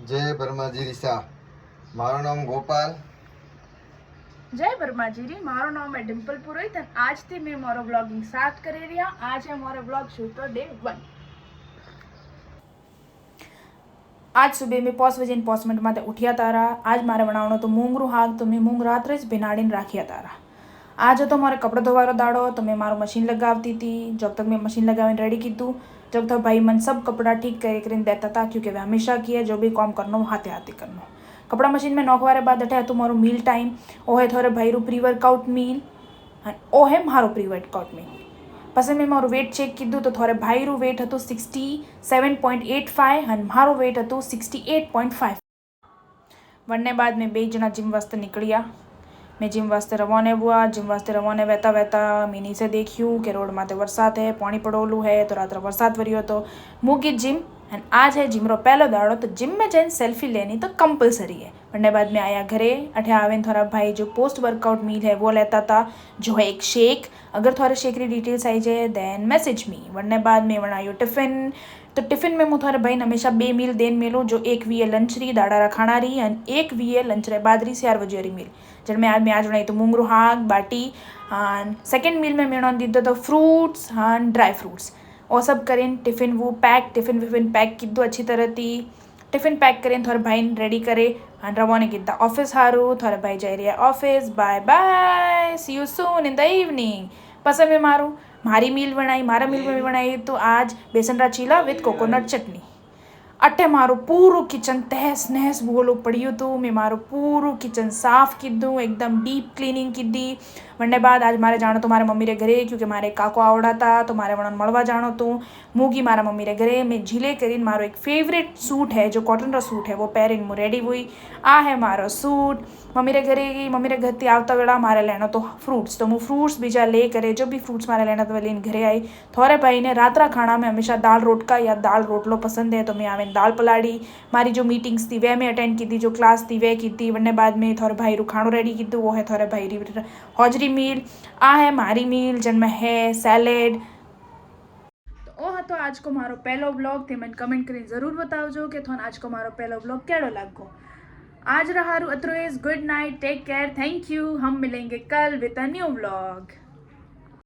જય બ્રહ્માજીરી શાહ. મારું નામ ગોપાલ. જય બ્રહ્માજીરી, મારું નાम है डिम्पल पुरोहित और आज थी मैं मारो ब्लॉगिंग स्टार्ट करे रहा। आज है मारो ब्लॉग शूट का डे 1। आज सुबह में 5 बजे पोस्टमेंट माते उठिया तारा। आज मारे बनावनो तो मूंगरू हाग, तो मैं मूंग रात्रे ज भिनाड़ीने राखिया तारा। आज तो मारे कपड़े धोवारो दाड़ो, तो मैं मारो मशीन लगावती थी। जब तक मैं मशीन लगावीने रेडी कीधुं, जब तक भाई मन सब कपड़ा ठीक કરીને देता था, क्योंकि वे हमेशा किए जो भी काम करनो हाथे हाथे करनो। कपड़ा मशीन में नोखवारे बाद अठे तो मारो मील टाइम ओहे थोड़े भाई रू प्री वर्कआउट मील और ओहे मारो प्री वर्कआउट मील। पसंद में मारो वेट चेक कीधुं तो थोड़े भाई रू वेट हतो 67.85 और मारो वेट हतो 68.5। वरने बाद में बे जना जिम वास्ते निकलिया। मैं जिम वास्ते रवाने हुआ। जिम वास्ते रवाने वहता वहता मैं नीचे देखियूँ कि रोड माते वरसाद है, पानी पड़ोलू है। तो रात्र वरसाद वरियो तो मूकी जिम एंड आज है जिम रो पहलो दाड़ो, तो जिम में जैन सेल्फी लेनी तो कंपलसरी है। वरने बाद में आया घरे। अठे आवेन थोड़ा भाई जो पोस्ट वर्कआउट मील है वो लेता था, जो है एक शेक। अगर थोड़े शेक री डिटेल्स आई जाए देन मैसेज मी। वरने बाद में बनायो टिफिन। तो टिफिन में मुझे थोड़े भाई हमेशा 2 मील देन मिलो, जो एक वी लंच री दाड़ा खाना री एंड एक वी लंच रे बाद री 4 बजे री मील। जिनमें आज बनाई तो मूंगरू हाग बाटी। सेकेंड मील में मैं दीदो तो फ्रूट्स ड्राई फ्रूट्स और सब करें। टिफिन वो पैक टिफिन पैक कीधो अच्छी तरह थी। टिफिन पैक करें थोड़े भाई रेडी करे रवाने कीधा ऑफिस हारू। थोड़े भाई जाई रहा office. Bye bye, see you soon in the evening. पसंद में मारी मील बनाई। मारा मील में बनाई तो आज बेसन रा चीला विथ कोकोनट चटनी। अटे मारो पूरो किचन तहस नहस बोलो पड़ियो तो मैं मारो पूरो किचन साफ कीधुं, एकदम डीप क्लीनिंग कीधी। वरने बाद आज मारे जानो तो मारे मम्मी रे घरे, क्योंकि मारे काको आवड़ा था तो मारे वणन मळवा जानो तो मूगी मारा मम्मी रे घरे। मैं झीले करीन मारो एक फेवरेट सूट है जो कॉटन रा सूट है वो पहरीन मु रेडी हुई। आ है मारो सूट। मम्मी रे घरे गई। मम्मी रे घर थी आवता वेला मारे लेनो तो फ्रूट्स, तो मैं फ्रूट्स बीजा ले करे जो भी फ्रूट्स मारे लेना तो लेने घरे आई। थोड़े भाई ने रात्रा खाना में हमेशा दाल रोटका या दाल रोटलो पसंद है, तो मैं आवे दाल पलाड़ी। मारी जो मीटिंग्स थी वह मैं अटेंड की थी, जो क्लास थी वह की थी। वरने बाद में थोड़े भाई रू खाणो रेडी कीधुं, वो है थोड़े भाई री हौजरी मील। आ है मारी मील जिनमें है सैलेड। तो ओ हतो आज को मारो पहलो ब्लॉग। थे मन कमेंट करी जरूर बतावजो कि थोन आज को मारो पहलो ब्लॉग केड़ो लागो। आज रहारू अत्रो इज good night, take care, thank you. हम मिलेंगे कल विद अ न्यू ब्लॉग।